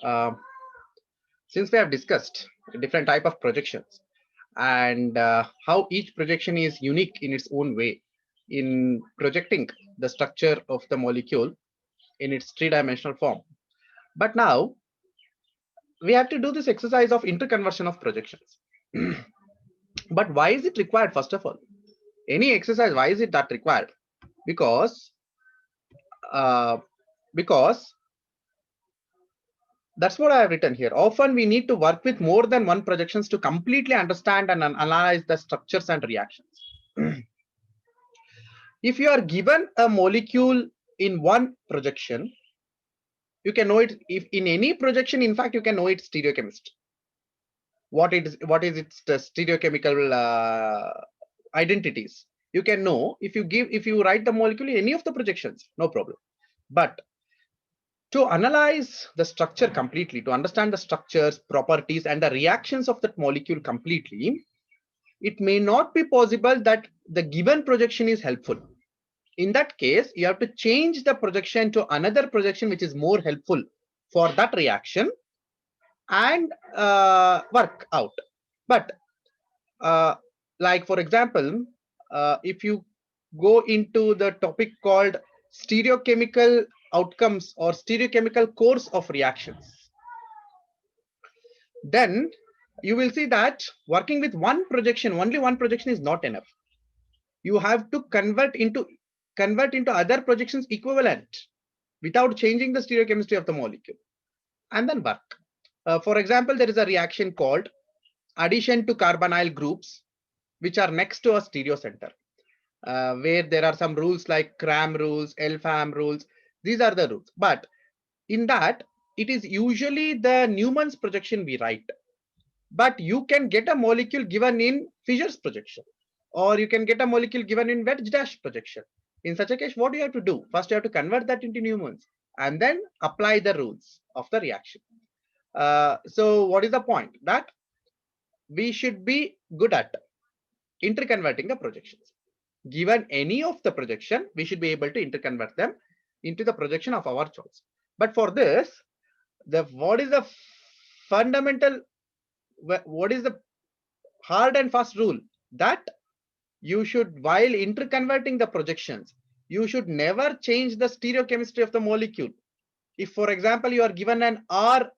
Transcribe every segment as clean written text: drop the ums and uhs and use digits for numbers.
Uh, since we have discussed different type of projections and how each projection is unique in its own way in projecting the structure of the molecule in its three-dimensional form. But now we have to do this exercise of interconversion of projections. But why is it required? First of all, any exercise, why is it that required? Because uh, because that's what I have written here. Often we need to work with more than one projections to completely understand and analyze the structures and reactions. If you are given a molecule in one projection, you can know it. If in any projection, in fact, you can know its stereochemistry. What is its stereochemical identities. You can know if you write the molecule in any of the projections, no problem. But to analyze the structure completely, to understand the structures, properties, and the reactions of that molecule completely, it may not be possible that the given projection is helpful. In that case, you have to change the projection to another projection which is more helpful for that reaction and work out. But like for example, if you go into the topic called stereochemical outcomes or stereochemical course of reactions, then you will see that working with one projection, only one projection is not enough. You have to convert into other projections equivalent without changing the stereochemistry of the molecule and then work. For example, there is a reaction called addition to carbonyl groups which are next to a stereocenter, where there are some rules like Cram rules, LFAM rules. These are the rules. But in that, it is usually the Newman's projection we write. But you can get a molecule given in Fischer's projection, or you can get a molecule given in Wedge-Dash projection. In such a case, what do you have to do? First, you have to convert that into Newman's and then apply the rules of the reaction. So what is the point? That we should be good at interconverting the projections. Given any of the projection, we should be able to interconvert them into the projection of our choice. But for this, what is the fundamental, what is the hard and fast rule? That you should, while interconverting the projections, you should never change the stereochemistry of the molecule. If, for example, you are given an R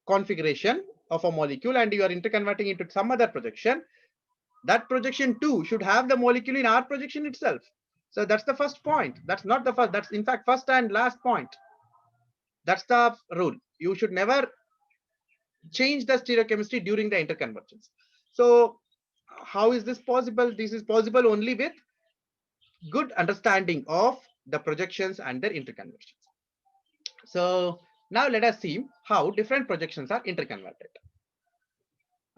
configuration of a molecule and you are interconverting into some other projection, that projection too should have the molecule in R projection itself. So that's the first point. That's not the first, that's in fact first and last point. That's the rule. You should never change the stereochemistry during the interconversions. So how is this possible? This is possible only with good understanding of the projections and their interconversions. So now let us see how different projections are interconverted.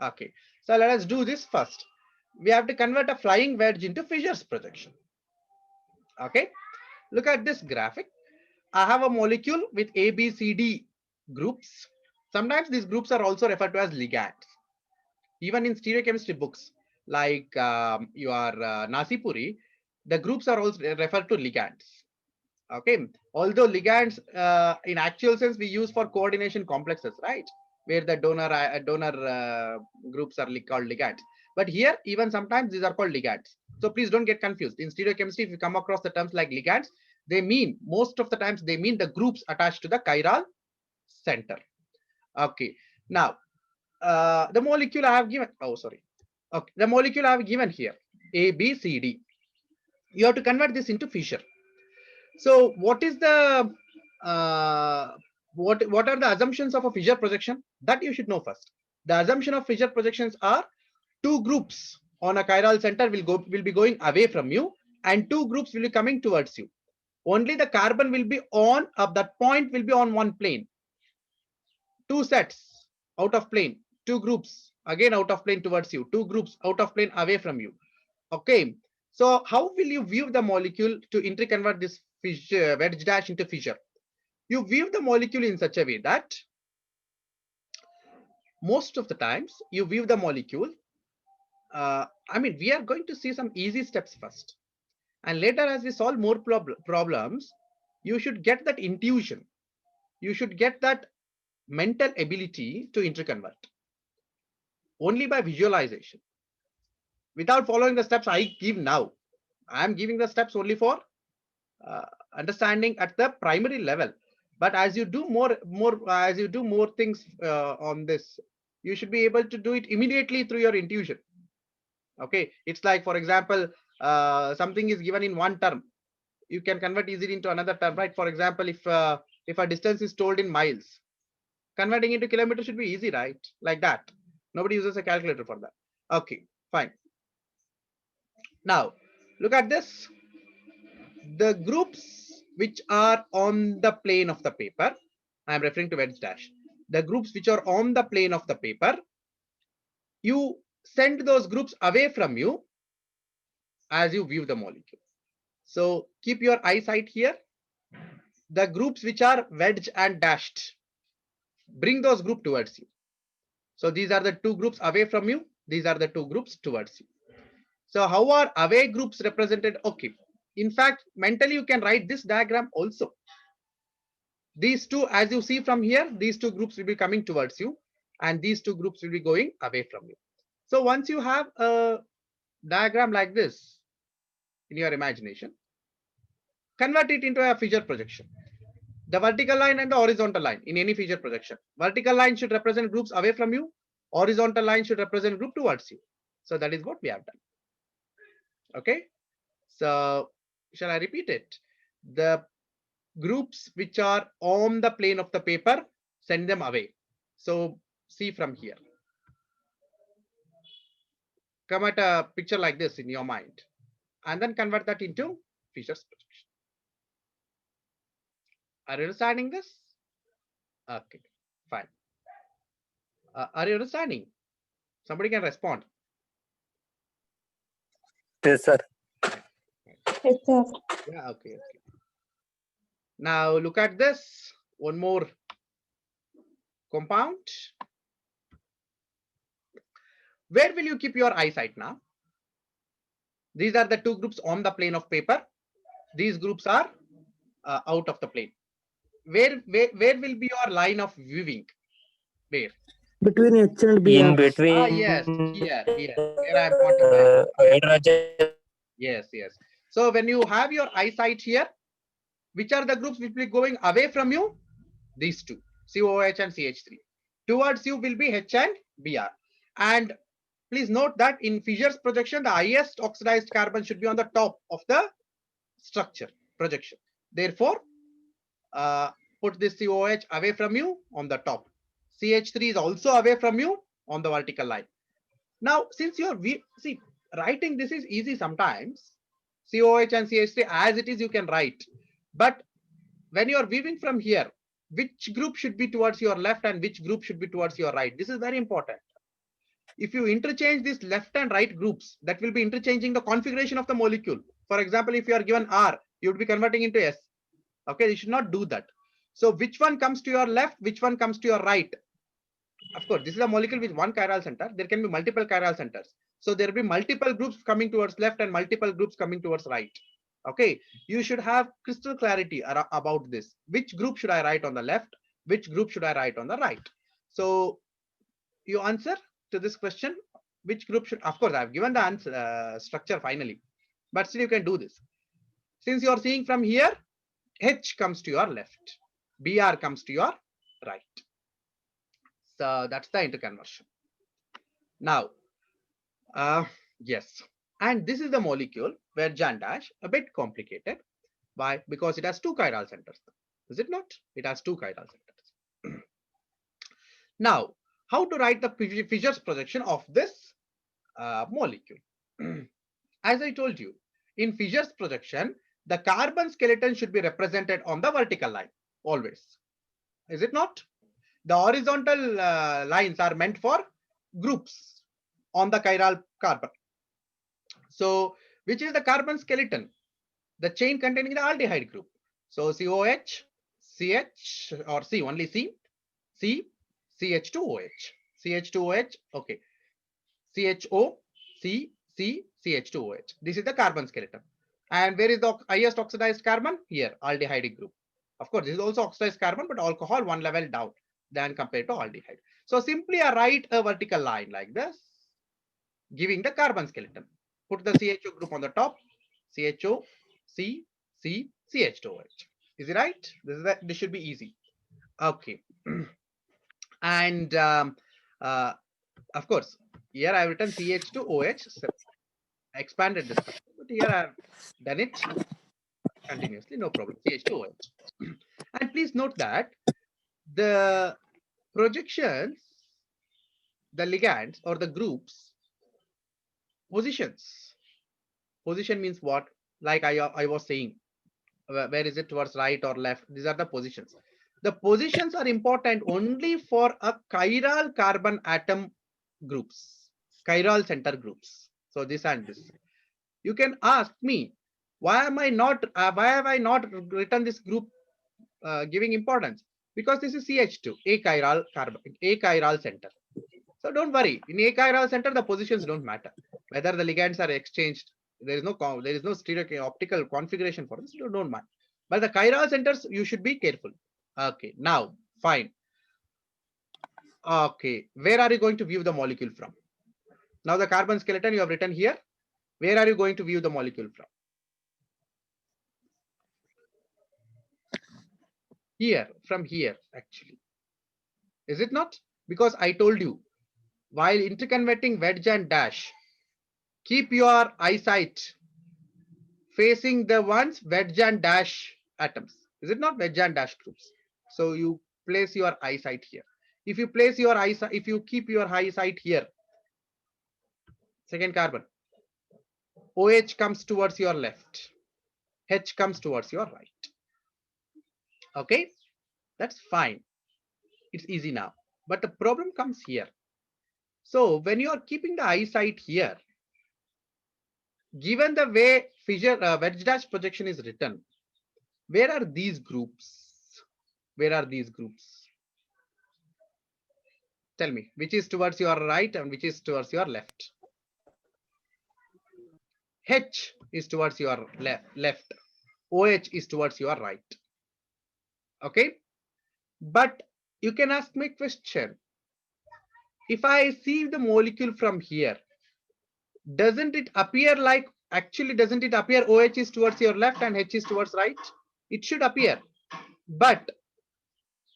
Okay, so let us do this first. We have to convert a flying wedge into Fischer's projection. Okay, look at this graphic. I have a molecule with A, B, C, D groups. Sometimes these groups are also referred to as ligands. Even in stereochemistry books like your Nasipuri, the groups are also referred to ligands. Okay, although ligands in actual sense we use for coordination complexes, right? Where the donor groups are called ligands. But here, even sometimes these are called ligands. So please don't get confused. In stereochemistry, if you come across the terms like ligands, they mean, most of the times, they mean the groups attached to the chiral center. Okay. Now, the molecule I have given, oh, sorry. Okay. The molecule I have given here, A, B, C, D. You have to convert this into Fischer. So what is the, what are the assumptions of a Fischer projection? That you should know first. The assumption of Fischer projections are two groups on a chiral center will be going away from you, and two groups will be coming towards you. Only the carbon will be on, that point will be on one plane. Two sets out of plane, two groups again out of plane towards you, two groups out of plane away from you. Okay, so how will you view the molecule to interconvert this wedge dash into Fischer? You view the molecule in such a way that most of the times you view the molecule, I mean, we are going to see some easy steps first, and later as we solve more problems, you should get that intuition, you should get that mental ability to interconvert only by visualization. Without following the steps I give now, I am giving the steps only for understanding at the primary level. But as you do more things on this, you should be able to do it immediately through your intuition. Okay, it's like, for example, something is given in one term, you can convert easily into another term, right? For example, if a distance is told in miles, converting into kilometers should be easy, right? Like that. Nobody uses a calculator for that. Okay, fine. Now look at this. The groups which are on the plane of the paper, I am referring to wedge dash. The groups which are on the plane of the paper, you send those groups away from you as you view the molecule. So keep your eyesight here. The groups which are wedged and dashed, bring those groups towards you. So these are the two groups away from you. These are the two groups towards you. So how are away groups represented? Okay. In fact, mentally you can write this diagram also. These two, as you see from here, these two groups will be coming towards you and these two groups will be going away from you. So once you have a diagram like this in your imagination, convert it into a figure projection. The vertical line and the horizontal line in any figure projection. Vertical line should represent groups away from you. Horizontal line should represent group towards you. So that is what we have done. Okay. So shall I repeat it? The groups which are on the plane of the paper, send them away. So see from here. Come at a picture like this in your mind and then convert that into features projection. Are you understanding this? Okay, fine. Are you understanding? Somebody can respond. Yes, sir. Yes, sir. Yeah, okay. Now look at this. One more compound. Where will you keep your eyesight now? These are the two groups on the plane of paper. These groups are out of the plane. Where will be your line of viewing? Where? Between H and B. In between. Yes, here. Where I am pointing back. Hydrogen. Yes. So when you have your eyesight here, which are the groups which will be going away from you? These two, COOH and CH3. Towards you will be H and Br. And please note that in Fischer's projection, the highest oxidized carbon should be on the top of the structure projection. Therefore, put this COOH away from you on the top. CH3 is also away from you on the vertical line. Now, since you're writing this is easy sometimes. COOH and CH3 as it is you can write. But when you're viewing from here, which group should be towards your left and which group should be towards your right? This is very important. If you interchange these left and right groups, that will be interchanging the configuration of the molecule. For example, if you are given R, you would be converting into S. Okay, you should not do that. So which one comes to your left, which one comes to your right? Of course, this is a molecule with one chiral center. There can be multiple chiral centers. So there will be multiple groups coming towards left and multiple groups coming towards right. Okay, you should have crystal clarity about this. Which group should I write on the left? Which group should I write on the right? So you answer to this question, which group should, of course, I've given the answer structure finally, but still you can do this. Since you're seeing from here, H comes to your left, Br comes to your right. So that's the interconversion. Now, yes. And this is the molecule where Jan dash, a bit complicated. Why? Because it has two chiral centers. Is it not? It has two chiral centers. Now, how to write the Fischer's projection of this molecule? As I told you, in Fischer's projection, the carbon skeleton should be represented on the vertical line, always. Is it not? The horizontal lines are meant for groups on the chiral carbon. So, which is the carbon skeleton? The chain containing the aldehyde group. So, COH, CH or C, only C, CH2OH, CH2OH, okay, CHO, C, CH2OH. This is the carbon skeleton. And where is the highest oxidized carbon? Here, aldehyde group. Of course, this is also oxidized carbon, but alcohol one level down. than compared to aldehyde. So simply I write a vertical line like this, giving the carbon skeleton. Put the CHO group on the top, CHO, C, C, CH2OH. Is it right? This should be easy. Okay. And of course, here I have written CH2OH, expanded the structure, but here I have done it continuously, no problem, CH2OH. And please note that the projections, the ligands or the groups, positions. Position means what? Like I was saying, where is it, towards right or left? These are the positions. The positions are important only for a chiral carbon atom groups, chiral center groups. So this and this. You can ask me, why have I not written this group giving importance? Because this is CH2, achiral carbon, achiral center. So don't worry. In achiral center, the positions don't matter. Whether the ligands are exchanged, there is no stereo optical configuration for this. You don't mind. But the chiral centers, you should be careful. Okay, now fine. Okay, where are you going to view the molecule from? Now the carbon skeleton you have written here. Where are you going to view the molecule from? Here, from here, actually. Is it not? Because I told you, while interconverting wedge and dash, keep your eyesight facing the ones wedge and dash atoms. Is it not wedge and dash groups? So you place your eyesight here. If you place your eyesight, if you keep your eyesight here, second carbon, OH comes towards your left, H comes towards your right. Okay, that's fine. It's easy now. But the problem comes here. So when you are keeping the eyesight here, given the way fissure wedge dash projection is written, where are these groups? Where are these groups? Tell me, which is towards your right and which is towards your left? H is towards your left. OH is towards your right. Okay. But you can ask me a question. If I see the molecule from here, doesn't it appear like, actually, doesn't it appear OH is towards your left and H is towards right? It should appear. But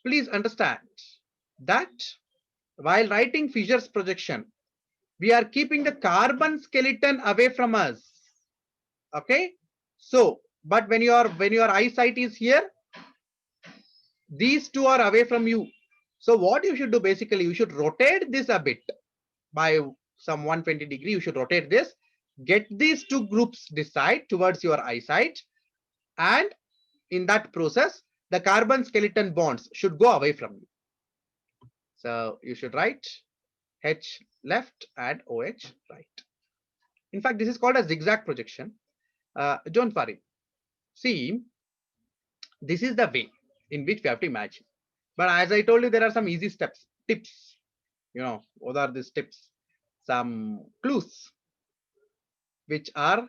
please understand that while writing Fisher's projection, we are keeping the carbon skeleton away from us. Okay. So, but when your eyesight is here, these two are away from you. So what you should do, basically, you should rotate this a bit by some 120 degree. You should rotate this, get these two groups this side towards your eyesight, and in that process, the carbon skeleton bonds should go away from you. So you should write H left and OH right. In fact, this is called a zigzag projection. Don't worry. See, this is the way in which we have to imagine. But as I told you, there are some easy steps, tips. You know, what are these tips? Some clues, which are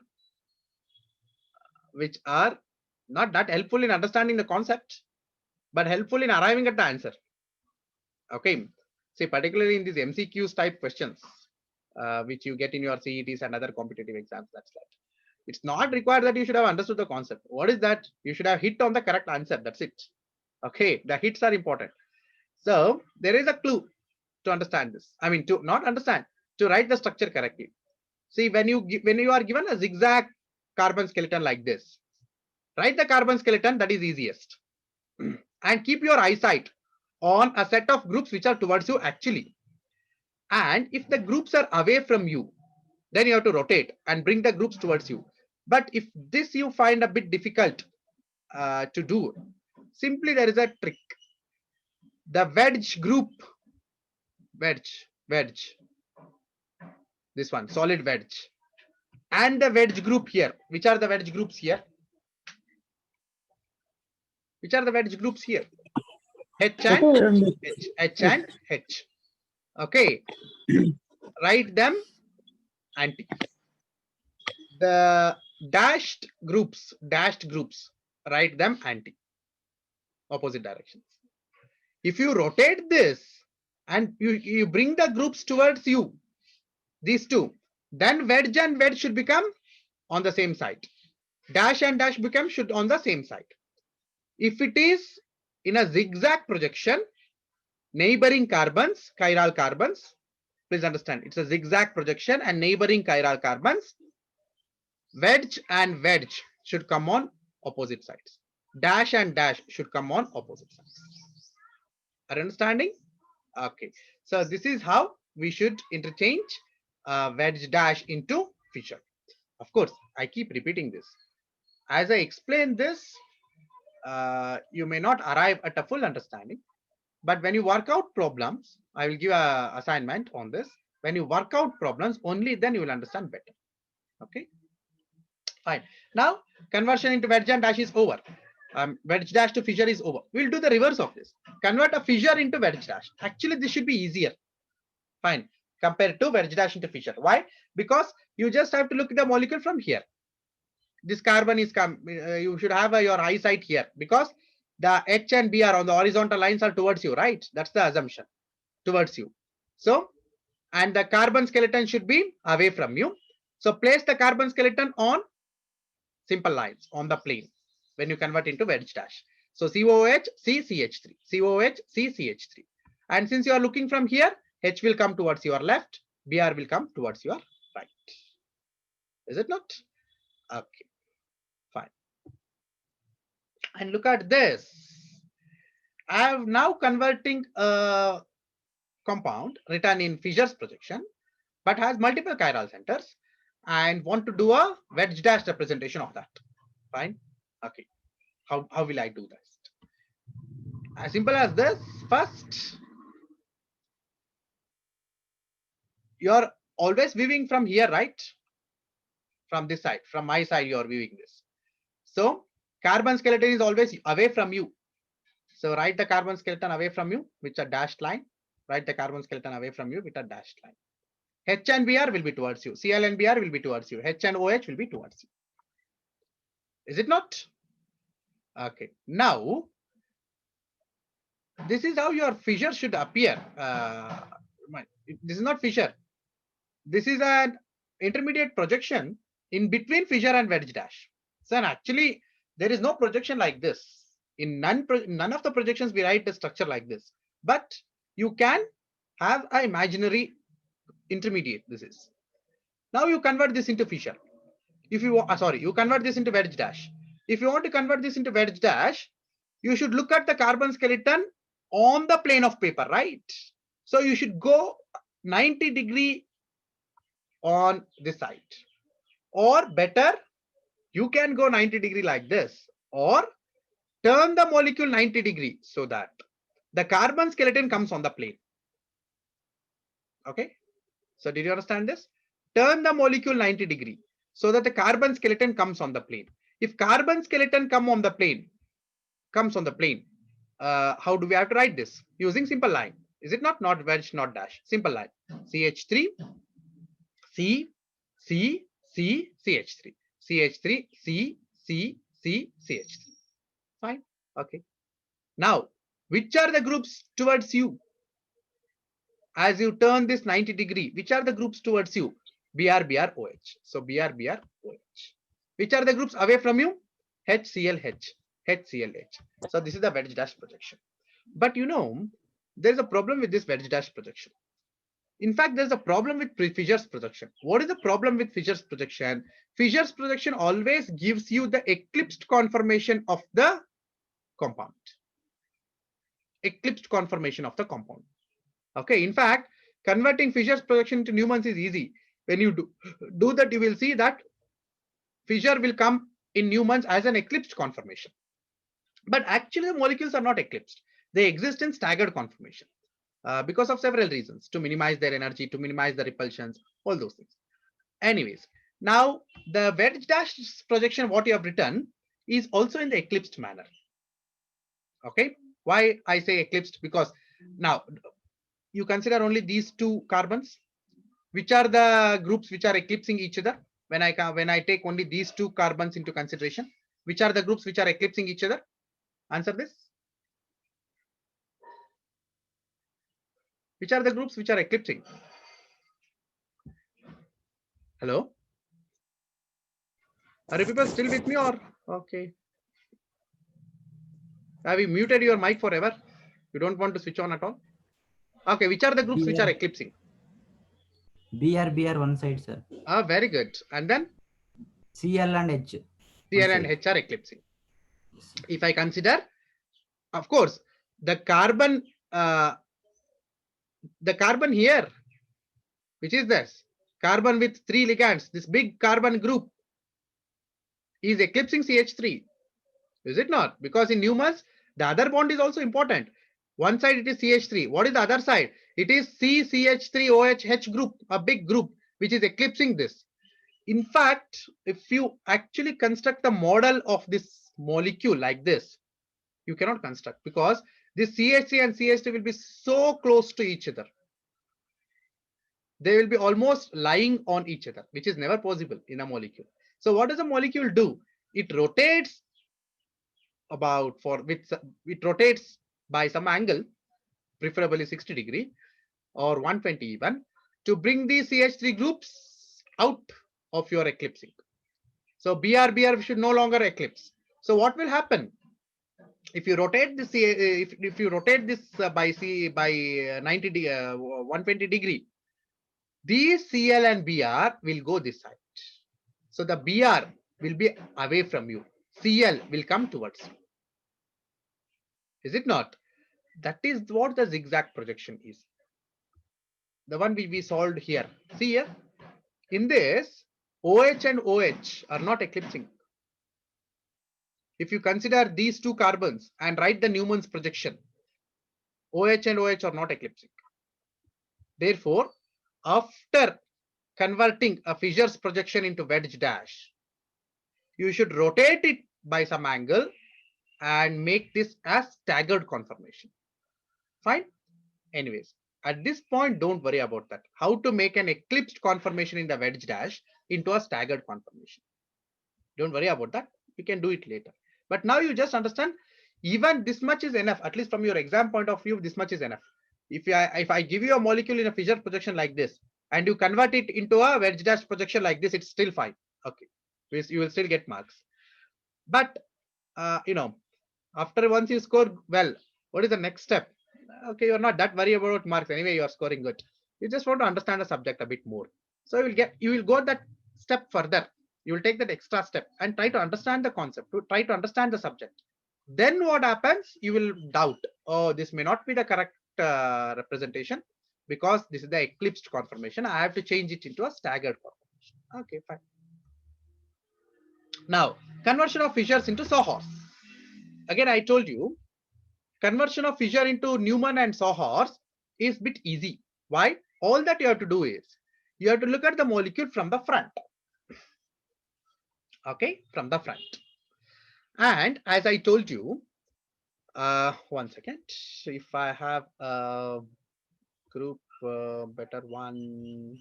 not that helpful in understanding the concept, but helpful in arriving at the answer. Okay. See, particularly in these MCQs type questions, which you get in your CETs and other competitive exams, that's that. It's not required that you should have understood the concept. What is that? You should have hit on the correct answer. That's it. Okay. The hits are important. So there is a clue to understand this. I mean, to not understand, to write the structure correctly. See, when you are given a zigzag carbon skeleton like this, write the carbon skeleton, that is easiest. And keep your eyesight on a set of groups which are towards you actually. And if the groups are away from you, then you have to rotate and bring the groups towards you. But if this you find a bit difficult to do, simply there is a trick. The wedge group, wedge, this one, solid wedge, and the wedge group here. Which are the wedge groups here? Which are the wedge groups here? H and H, H and H. Okay. Write them anti. The dashed groups, write them anti. Opposite directions. If you rotate this and you bring the groups towards you, these two, then wedge and wedge should become on the same side. Dash and dash become should on the same side. If it is in a zigzag projection, neighboring carbons, chiral carbons, please understand it's a zigzag projection and neighboring chiral carbons, wedge and wedge should come on opposite sides. Dash and dash should come on opposite sides. Are you understanding? Okay. So this is how we should interchange wedge dash into fissure. Of course, I keep repeating this. As I explain this, you may not arrive at a full understanding. But when you work out problems, I will give a assignment on this. When you work out problems, only then you will understand better. Okay. Fine. Now conversion into wedge and dash is over. Wedge dash to fissure is over. We'll do the reverse of this. Convert a fissure into wedge dash. Actually, this should be easier. Fine. Compared to wedge dash into fissure. Why? Because you just have to look at the molecule from here. This carbon is you should have your eyesight here because the H and B are on the horizontal lines are towards you, right? That's the assumption, towards you. So, and the carbon skeleton should be away from you. So place the carbon skeleton on simple lines on the plane when you convert into wedge dash. So COOH, CCH3, COOH, CCH3. And since you are looking from here, H will come towards your left, Br will come towards your right. Is it not? Okay, fine. And look at this. I am now converting a compound written in Fischer's projection, but has multiple chiral centers and want to do a wedge dash representation of that. Fine. Okay. How will I do this? As simple as this. First, you're always viewing from here, right? From this side, from my side, you're viewing this. So carbon skeleton is always away from you. So write the carbon skeleton away from you with a dashed line. Write the carbon skeleton away from you with a dashed line. H and Br will be towards you. Cl and Br will be towards you. H and OH will be towards you. Is it not? Okay. Now, this is how your fissure should appear. This is not fissure. This is an intermediate projection in between fissure and wedge dash. So actually, there is no projection like this. In none of the projections we write a structure like this. But you can have an imaginary intermediate. This is. Now you convert this into fissure. If you you convert this into wedge dash. If you want to convert this into wedge dash, you should look at the carbon skeleton on the plane of paper, right? So you should go 90 degree on this side, or better, you can go 90 degree like this, or turn the molecule 90 degree so that the carbon skeleton comes on the plane. Okay. So did you understand this? Turn the molecule 90 degree so that the carbon skeleton comes on the plane. If carbon skeleton comes on the plane, how do we have to write this? Using simple line. Is it not wedge, not dash? Simple line. CH3, C, C, C, CH3. CH3, C, C, C, CH3. Fine. Okay. Now, which are the groups towards you? As you turn this 90 degree, which are the groups towards you? Br, Br, OH. So Br, Br, OH. Which are the groups away from you? HCl, H, HCl, H. So this is the wedge dash projection. But you know, there's a problem with this wedge dash projection. In fact, there's a problem with Fischer's projection. What is the problem with Fischer's projection? Fischer's projection always gives you the eclipsed conformation of the compound. Eclipsed conformation of the compound. Okay. In fact, converting Fischer's projection to Neumann's is easy. When you do that, you will see that Fischer will come in Neumann's as an eclipsed conformation. But actually, the molecules are not eclipsed. They exist in staggered conformation because of several reasons, to minimize their energy, to minimize the repulsions, all those things. Anyways, now the wedge dash projection, what you have written, is also in the eclipsed manner. Okay. Why I say eclipsed? Because now you consider only these two carbons. Which are the groups which are eclipsing each other? When I take only these two carbons into consideration, which are the groups which are eclipsing each other? Answer this. Which are the groups which are eclipsing? Hello? Are you people still with me or? Okay. Have you muted your mic forever? You don't want to switch on at all? Okay, which are the groups which are eclipsing? BR one side, sir. Very good. And then CL and H. Cl and H are eclipsing. If I consider, of course, the carbon here, which is this carbon with 3 ligands, this big carbon group is eclipsing CH3. Is it not? Because in Newmans, the other bond is also important. One side it is CH3. What is the other side? It is CCH3OH group, a big group, which is eclipsing this. In fact, if you actually construct the model of this molecule like this, you cannot construct because this CH3 and CH3 will be so close to each other. They will be almost lying on each other, which is never possible in a molecule. So what does a molecule do? It rotates it rotates by some angle, preferably 60 degree or 120 even, to bring these CH3 groups out of your eclipsing. So BR should no longer eclipse. So what will happen if you rotate this? If you rotate this by 120 degree, these Cl and Br will go this side. So the Br will be away from you. Cl will come towards you. Is it not? That is what the zigzag projection is. The one we solved here. See here, in this, OH and OH are not eclipsing. If you consider these two carbons and write the Newman's projection, OH and OH are not eclipsing. Therefore, after converting a Fisher's projection into wedge dash, you should rotate it by some angle and make this as staggered conformation. Fine. Anyways, at this point, don't worry about that. How to make an eclipsed conformation in the wedge dash into a staggered conformation. Don't worry about that. We can do it later. But now you just understand, even this much is enough. At least from your exam point of view, this much is enough. If I give you a molecule in a Fisher projection like this, and you convert it into a wedge dash projection like this, it's still fine. Okay, you will still get marks. But after once you score well, what is the next step? Okay, you're not that worried about marks anyway. You are scoring good. You just want to understand the subject a bit more. So you will go that step further. You will take that extra step and try to understand the concept, to try to understand the subject. Then what happens? You will doubt, oh, this may not be the correct representation because this is the eclipsed conformation. I have to change it into a staggered conformation. Okay, fine. Now, conversion of Fishers into Sawhorse. Again, I told you, conversion of Fisher into Newman and Sawhorse is a bit easy. Why? All that you have to do is, you have to look at the molecule from the front. Okay, from the front. And as I told you, 1 second. If I have a group, better one,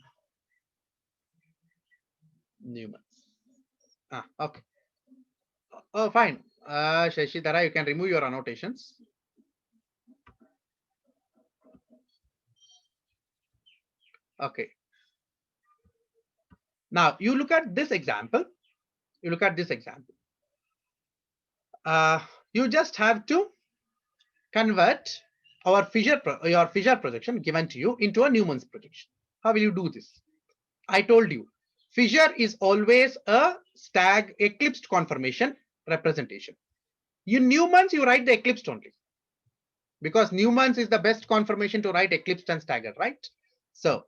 Newman. Okay. Oh, fine. Shashidhara, you can remove your annotations. Okay. Now you look at this example. You look at this example. You just have to convert your Fisher projection given to you into a Newman's projection. How will you do this? I told you, Fisher is always a eclipsed conformation representation. In Newman's, you write the eclipsed only, because Newman's is the best conformation to write eclipsed and staggered, right? So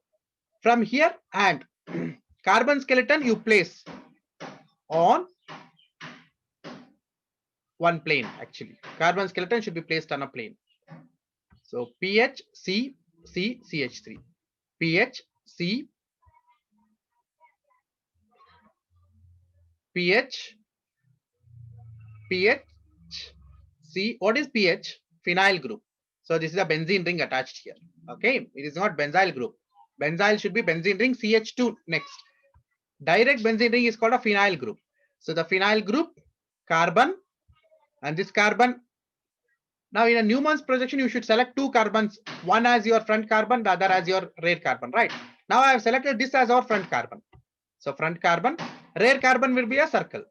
from here, and carbon skeleton you place on one plane. Actually, carbon skeleton should be placed on a plane. So PH, C, C, CH3, PH, C, PH, PH, C. What is PH? Phenyl group. So this is a benzene ring attached here. Okay, it is not benzyl group. Benzyl should be benzene ring CH2 next. Direct benzene ring is called a phenyl group. So the phenyl group, carbon, and this carbon Now in a Newman's projection, you should select two carbons, one as your front carbon, the other as your rear carbon, right? Now I have selected this as our front carbon. So front carbon, rear carbon will be a circle.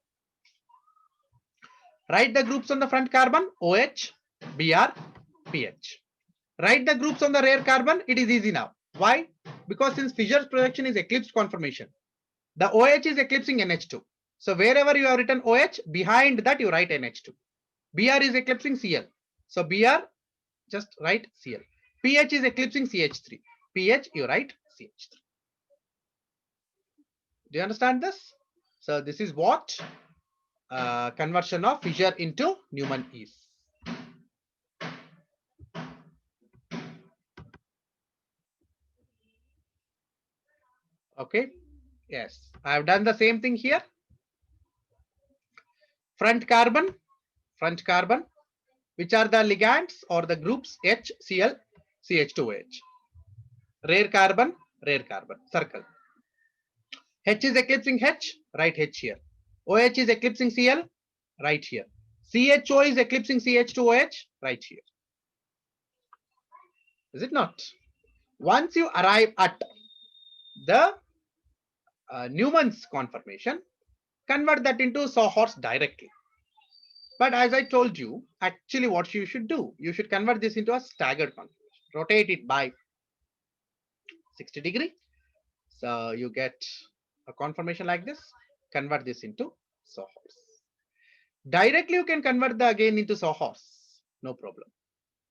Write the groups on the front carbon, OH, Br, PH. Write the groups on the rear carbon, it is easy now. Why? Because since Fischer's projection is eclipsed conformation, the OH is eclipsing NH2. So wherever you have written OH, behind that you write NH2. Br is eclipsing Cl. So Br, just write Cl. pH is eclipsing CH3. pH, you write CH3. Do you understand this? So this is what conversion of Fischer into Newman is. Okay. Yes, I have done the same thing here. Front carbon, which are the ligands or the groups H, Cl, CH2OH. Rear carbon, circle. H is eclipsing H, write H here. OH is eclipsing Cl, right here. CHO is eclipsing CH2OH, right here. Is it not? Once you arrive at the Newman's conformation, convert that into Sawhorse directly. But as I told you, actually what you should do, you should convert this into a staggered conformation. Rotate it by 60 degree. So you get a conformation like this. Convert this into Sawhorse. Directly you can convert the again into Sawhorse. No problem.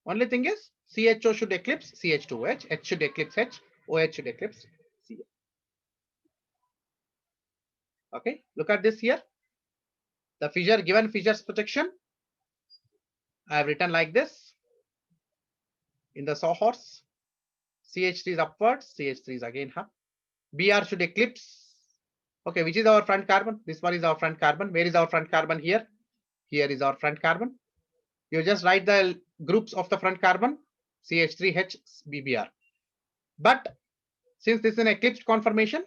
Only thing is CHO should eclipse CH2OH, H should eclipse H, OH should eclipse Cl. Okay, look at this here. The Fischer, given Fischer's projection, I have written like this. In the Sawhorse, CH3 is upwards, CH3 is again up. Br should eclipse. Okay, which is our front carbon? This one is our front carbon. Where is our front carbon here? Here is our front carbon. You just write the groups of the front carbon, CH3H, BBr. But since this is an eclipsed conformation,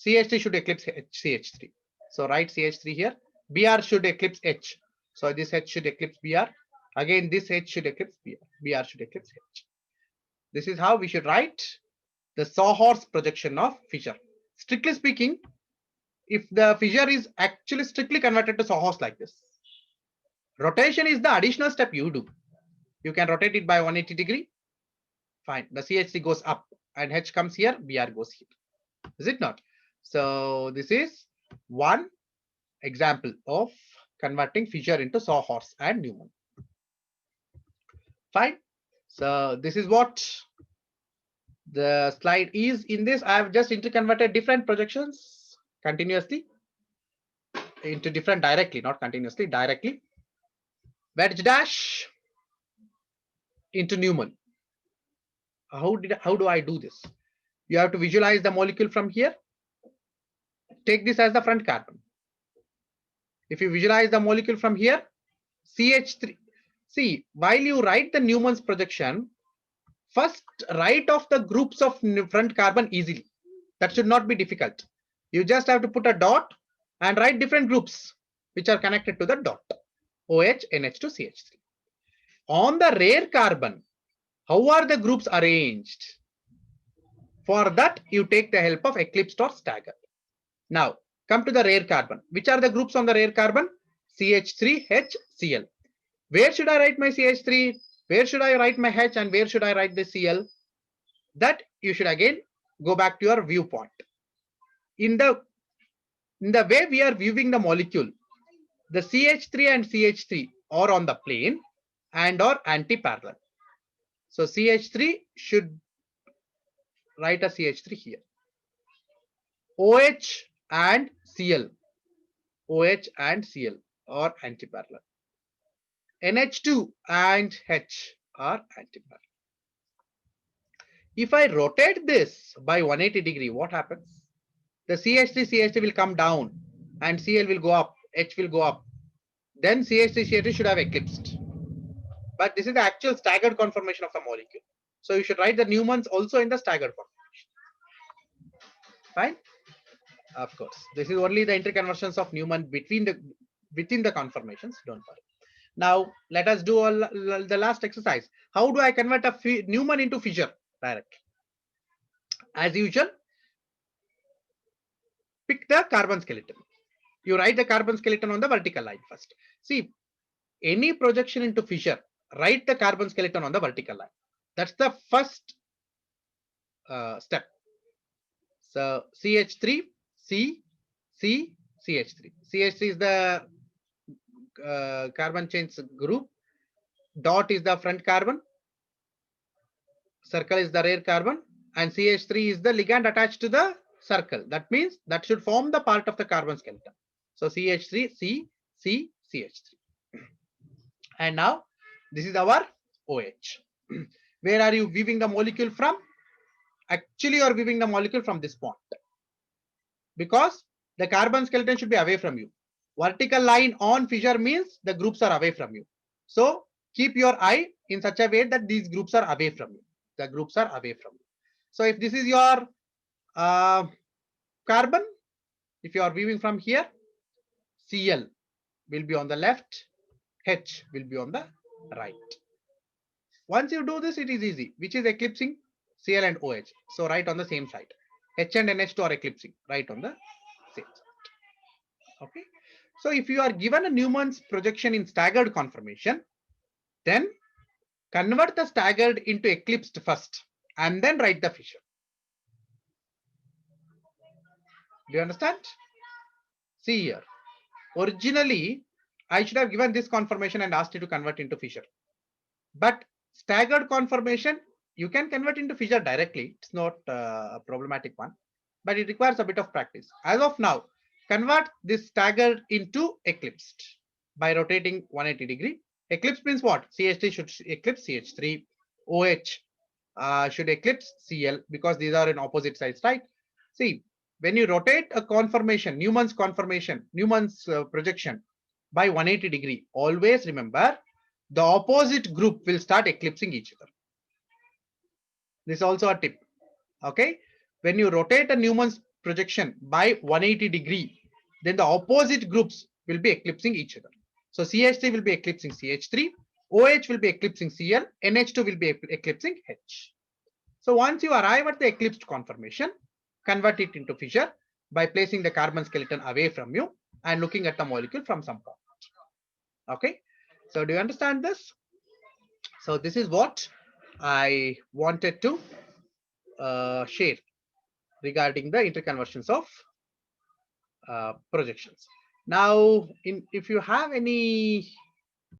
CH3 should eclipse CH3. So write CH3 here. Br should eclipse H. So this H should eclipse Br. Again, this H should eclipse Br. Br should eclipse H. This is how we should write the Sawhorse projection of Fischer. Strictly speaking, if the Fischer is actually strictly converted to Sawhorse like this, rotation is the additional step you do. You can rotate it by 180 degree. Fine. The CH3 goes up and H comes here, Br goes here. Is it not? So this is one example of converting Fischer into Sawhorse and Newman. Fine. So this is what the slide is. In this, I have just interconverted different projections continuously into different directly, not continuously, directly. Wedge dash into Newman. How do I do this? You have to visualize the molecule from here. Take this as the front carbon. If you visualize the molecule from here, CH3. See, while you write the Newman's projection, first write off the groups of front carbon easily. That should not be difficult. You just have to put a dot and write different groups which are connected to the dot. OH, NH2, CH3. On the rear carbon, how are the groups arranged? For that, you take the help of eclipsed or staggered. Now, come to the rear carbon. Which are the groups on the rear carbon? CH3, H, Cl. Where should I write my CH3? Where should I write my H? And where should I write the Cl? That you should again go back to your viewpoint. In the way we are viewing the molecule, the CH3 and CH3 are on the plane and are anti-parallel. So CH3 should write a CH3 here. OH and Cl. OH and Cl are anti-parallel. NH2 and H are anti-parallel. If I rotate this by 180 degree, what happens? The CH3 will come down and Cl will go up, H will go up. Then CH3 should have eclipsed. But this is the actual staggered conformation of the molecule. So you should write the Newman's also in the staggered conformation. Fine? Of course. This is only the interconversions of Newman within the conformations. Don't worry. Now let us do the last exercise. How do I convert a Newman into fissure directly? As usual, pick the carbon skeleton. You write the carbon skeleton on the vertical line first. See, any projection into fissure, write the carbon skeleton on the vertical line. That's the first step. So CH3, C, CH3. CH3 is the carbon chains group. Dot is the front carbon. Circle is the rear carbon. And CH3 is the ligand attached to the circle. That means that should form the part of the carbon skeleton. So CH3, C, CH3. And now this is our OH. Where are you weaving the molecule from? Actually, you are weaving the molecule from this point, because the carbon skeleton should be away from you. Vertical line on fissure means the groups are away from you. So keep your eye in such a way that these groups are away from you. The groups are away from you. So if this is your carbon, if you are weaving from here, Cl will be on the left, H will be on the right. Once you do this, it is easy. Which is eclipsing? Cl and OH. So write on the same side. H and NH2 are eclipsing. Write on the same side. Okay. So if you are given a Newman's projection in staggered conformation, then convert the staggered into eclipsed first and then write the fissure. Do you understand? See here. Originally, I should have given this conformation and asked you to convert into fissure. But staggered conformation, you can convert into fissure directly. It's not a problematic one, but it requires a bit of practice. As of now, convert this staggered into eclipsed by rotating 180 degree. Eclipse means what? CH3 should eclipse CH3. OH should eclipse Cl, because these are in opposite sides, right? See, when you rotate a conformation, Newman's conformation, Newman's projection by 180 degree, always remember the opposite group will start eclipsing each other. This is also a tip. Okay. When you rotate a Newman's projection by 180 degree, then the opposite groups will be eclipsing each other. So CH3 will be eclipsing CH3, OH will be eclipsing Cl, NH2 will be eclipsing H. So once you arrive at the eclipsed conformation, convert it into fissure by placing the carbon skeleton away from you and looking at the molecule from some point. Okay. So do you understand this? So this is what I wanted to share regarding the interconversions of projections. Now, if you have any